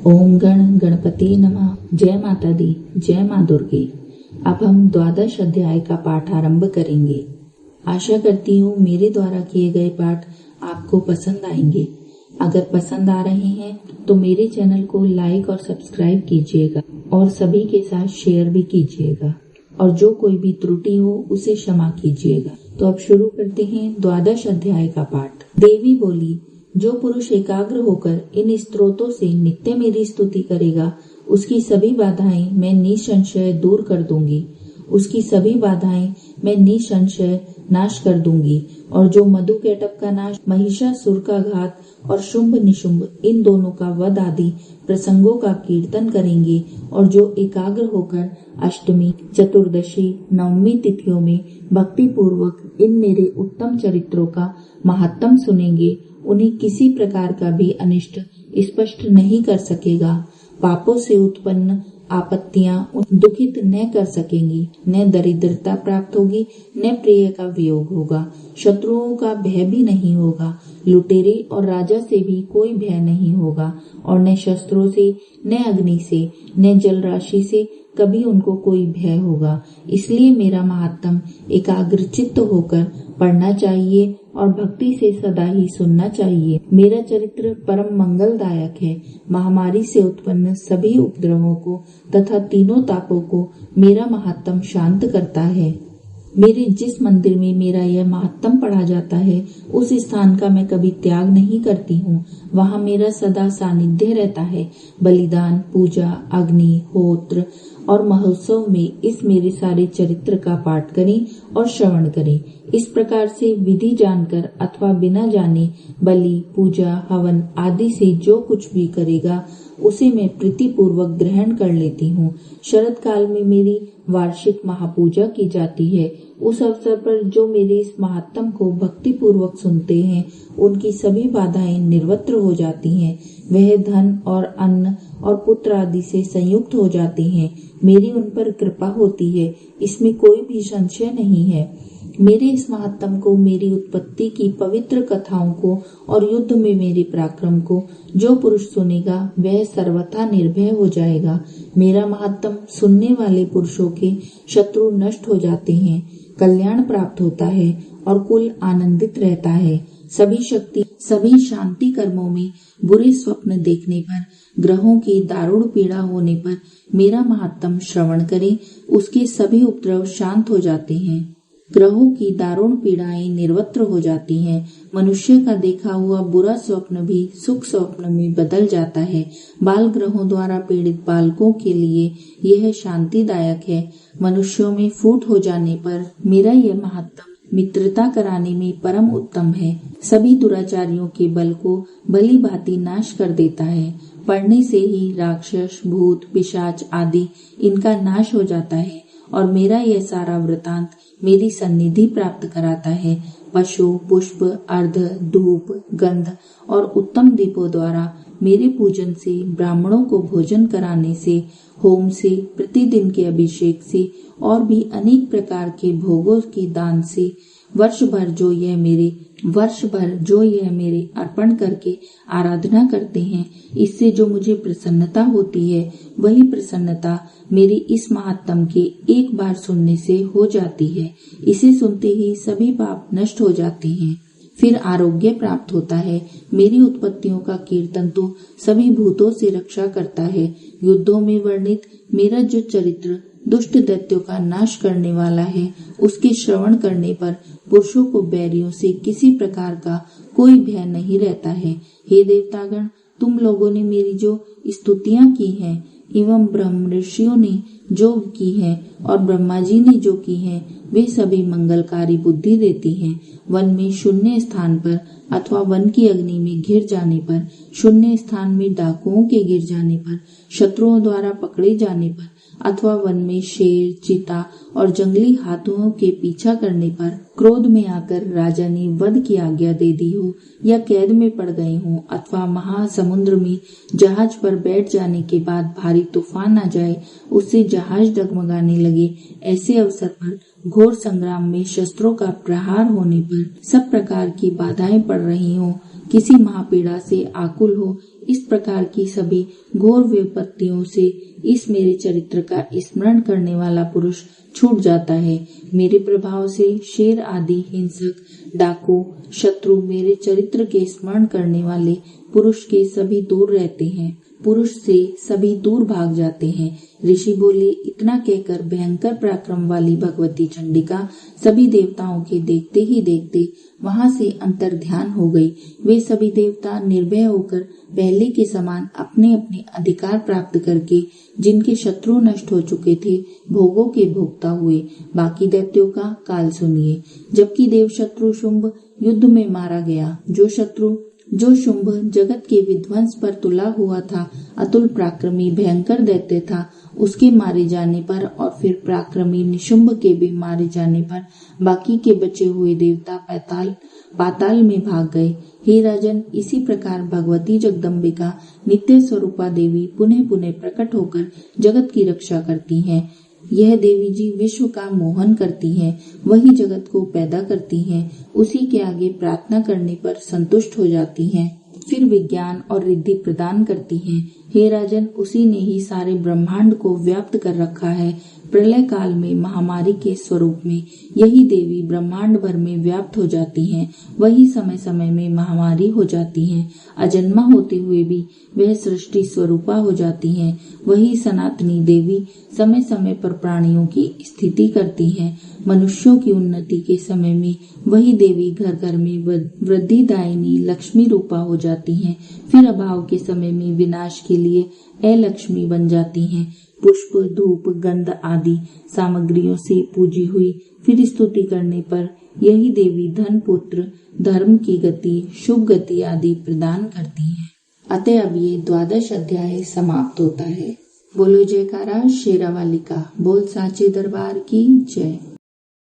ओम गण गणपति नमः। जय माता दी, जय माँ दुर्गे। अब हम 12 अध्याय का पाठ आरंभ करेंगे। आशा करती हूँ मेरे द्वारा किए गए पाठ आपको पसंद आएंगे। अगर पसंद आ रहे हैं तो मेरे चैनल को लाइक और सब्सक्राइब कीजिएगा और सभी के साथ शेयर भी कीजिएगा, और जो कोई भी त्रुटि हो उसे क्षमा कीजिएगा। तो अब शुरू करते हैं 12 अध्याय का पाठ। देवी बोली, जो पुरुष एकाग्र होकर इन स्तोत्रों से नित्य मेरी स्तुति करेगा, उसकी सभी बाधाएं मैं निसंशय दूर कर दूंगी। उसकी सभी बाधाएं मैं निसंशय नाश कर दूंगी। और जो मधुकैटभ का नाश, महिषासुर का घात और शुंभ निशुंभ इन दोनों का वध आदि प्रसंगों का कीर्तन करेंगे, और जो एकाग्र होकर अष्टमी, चतुर्दशी, नवमी तिथियों में भक्ति पूर्वक इन मेरे उत्तम चरित्रों का महात्म सुनेंगे, उन्हें किसी प्रकार का भी अनिष्ट स्पष्ट नहीं कर सकेगा। पापों से उत्पन्न आपत्तियां दुखित न कर सकेंगी। न दरिद्रता प्राप्त होगी, न प्रिय का वियोग होगा। शत्रुओं का भय भी नहीं होगा। लुटेरे और राजा से भी कोई भय नहीं होगा, और न शस्त्रों से, न अग्नि से, न जल राशि से कभी उनको कोई भय होगा। इसलिए मेरा महात्म एकाग्रचित्त होकर पढ़ना चाहिए और भक्ति से सदा ही सुनना चाहिए। मेरा चरित्र परम मंगलदायक है। महामारी से उत्पन्न सभी उपद्रवों को तथा तीनों तापों को मेरा महात्म शांत करता है। मेरे जिस मंदिर में मेरा यह महात्म पढ़ा जाता है, उस स्थान का मैं कभी त्याग नहीं करती हूँ। वहाँ मेरा सदा सानिध्य रहता है। बलिदान, पूजा, अग्नि, होत्र और महोत्सव में इस मेरे सारे चरित्र का पाठ करें और श्रवण करें। इस प्रकार से विधि जानकर अथवा बिना जाने बलि, पूजा, हवन आदि से जो कुछ भी करेगा, उसे मैं प्रीति पूर्वक ग्रहण कर लेती हूँ। शरद काल में मेरी वार्षिक महापूजा की जाती है। उस अवसर पर जो मेरे इस महात्म को भक्ति पूर्वक सुनते हैं, उनकी सभी बाधाएं निर्वत्र हो जाती हैं। वह धन और अन्न और पुत्र आदि से संयुक्त हो जाते हैं। मेरी उन पर कृपा होती है, इसमें कोई भी संशय नहीं है। मेरे इस महात्म को, मेरी उत्पत्ति की पवित्र कथाओं को और युद्ध में मेरे पराक्रम को जो पुरुष सुनेगा, वह सर्वथा निर्भय हो जाएगा। मेरा महात्म सुनने वाले पुरुषों के शत्रु नष्ट हो जाते हैं, कल्याण प्राप्त होता है और कुल आनंदित रहता है। सभी शांति कर्मों में बुरे स्वप्न देखने पर, ग्रहों की दारुण पीड़ा होने पर मेरा महात्म श्रवण करें, उसके सभी उपद्रव शांत हो जाते हैं। ग्रहों की दारुण पीड़ाएं निर्वत्र हो जाती हैं। मनुष्य का देखा हुआ बुरा स्वप्न भी सुख स्वप्न में बदल जाता है। बाल ग्रहों द्वारा पीड़ित बालकों के लिए यह शांतिदायक है। मनुष्यों में फूट हो जाने पर मेरा यह महात्म मित्रता कराने में परम उत्तम है। सभी दुराचारियों के बल को भली भांति नाश कर देता है। पढ़ने से ही राक्षस, भूत, पिशाच आदि इनका नाश हो जाता है, और मेरा यह सारा वृतांत मेरी सन्निधि प्राप्त कराता है। पशु, पुष्प, अर्ध, धूप, गंध और उत्तम दीपों द्वारा मेरे पूजन से, ब्राह्मणों को भोजन कराने से, होम से, प्रतिदिन के अभिषेक से और भी अनेक प्रकार के भोगों की दान से वर्ष भर जो यह मेरे अर्पण करके आराधना करते हैं, इससे जो मुझे प्रसन्नता होती है, वही प्रसन्नता मेरी इस महात्म के एक बार सुनने से हो जाती है। इसे सुनते ही सभी पाप नष्ट हो जाते हैं, फिर आरोग्य प्राप्त होता है। मेरी उत्पत्तियों का कीर्तन तो सभी भूतों से रक्षा करता है। युद्धों में वर्णित मेरा जो चरित्र दुष्ट दैत्यों का नाश करने वाला है, उसके श्रवण करने पर पुरुषों को बैरियों से किसी प्रकार का कोई भय नहीं रहता है। हे देवतागण, तुम लोगों ने मेरी जो स्तुतियां की हैं, एवं ब्रह्म ऋषियों ने जो की है और ब्रह्मा जी ने जो की है, वे सभी मंगलकारी बुद्धि देती हैं। वन में शून्य स्थान पर अथवा वन की अग्नि में घिर जाने पर, शून्य स्थान में डाकुओं के गिर जाने पर, शत्रुओं द्वारा पकड़े जाने पर, अथवा वन में शेर, चीता और जंगली हाथियों के पीछा करने पर क्रोध में आकर राजा ने वध की आज्ञा दे दी हो, या कैद में पड़ गए हों, अथवा महासमुद्र में जहाज पर बैठ जाने के बाद भारी तूफान आ जाए, उससे जहाज डगमगाने लगे, ऐसे अवसर पर घोर संग्राम में शस्त्रों का प्रहार होने पर सब प्रकार की बाधाएं पड़ रही हों, किसी महापीड़ा से आकुल हो, इस प्रकार की सभी घोर विपत्तियों से इस मेरे चरित्र का स्मरण करने वाला पुरुष छूट जाता है। मेरे प्रभाव से शेर आदि हिंसक, डाकू, शत्रु मेरे चरित्र के स्मरण करने वाले पुरुष के सभी दूर रहते हैं, पुरुष से सभी दूर भाग जाते हैं। ऋषि बोले, इतना कहकर भयंकर पराक्रम वाली भगवती चंडिका सभी देवताओं के देखते ही देखते वहां से अंतर ध्यान हो गई। वे सभी देवता निर्भय होकर पहले के समान अपने अपने अधिकार प्राप्त करके, जिनके शत्रु नष्ट हो चुके थे, भोगों के भोक्ता हुए। बाकी दैत्यों का काल सुनिए। जबकि देव शत्रु शुंभ युद्ध में मारा गया, जो शुंभ जगत के विध्वंस पर तुला हुआ था, अतुल पराक्रमी भयंकर दैत्य था, उसके मारे जाने पर और फिर पराक्रमी निशुंभ के भी मारे जाने पर बाकी के बचे हुए देवता पाताल में भाग गए। हे राजन, इसी प्रकार भगवती जगदम्बिका नित्य स्वरूपा देवी पुनः पुनः प्रकट होकर जगत की रक्षा करती हैं। यह देवी जी विश्व का मोहन करती हैं, वही जगत को पैदा करती हैं, उसी के आगे प्रार्थना करने पर संतुष्ट हो जाती हैं, फिर विज्ञान और रिद्धि प्रदान करती हैं। हे राजन, उसी ने ही सारे ब्रह्मांड को व्याप्त कर रखा है। प्रलय काल में महामारी के स्वरूप में यही देवी ब्रह्मांड भर में व्याप्त हो जाती हैं, वही समय समय में महामारी हो जाती हैं। अजन्मा होते हुए भी वह सृष्टि स्वरूपा हो जाती हैं। वही सनातनी देवी समय समय पर प्राणियों की स्थिति करती हैं। मनुष्यों की उन्नति के समय में वही देवी घर घर में वृद्धिदायिनी लक्ष्मी रूपा हो जाती हैं, फिर अभाव के समय में विनाश के लिए अलक्ष्मी बन जाती हैं। पुष्प, धूप, गंध आदि सामग्रियों से पूजी हुई, फिर स्तुति करने पर यही देवी धन, पुत्र, धर्म की गति, शुभ गति आदि प्रदान करती है। अतः अब ये 12 अध्याय समाप्त होता है। बोलो जयकारा शेरावाली का। बोल साचे दरबार की जय।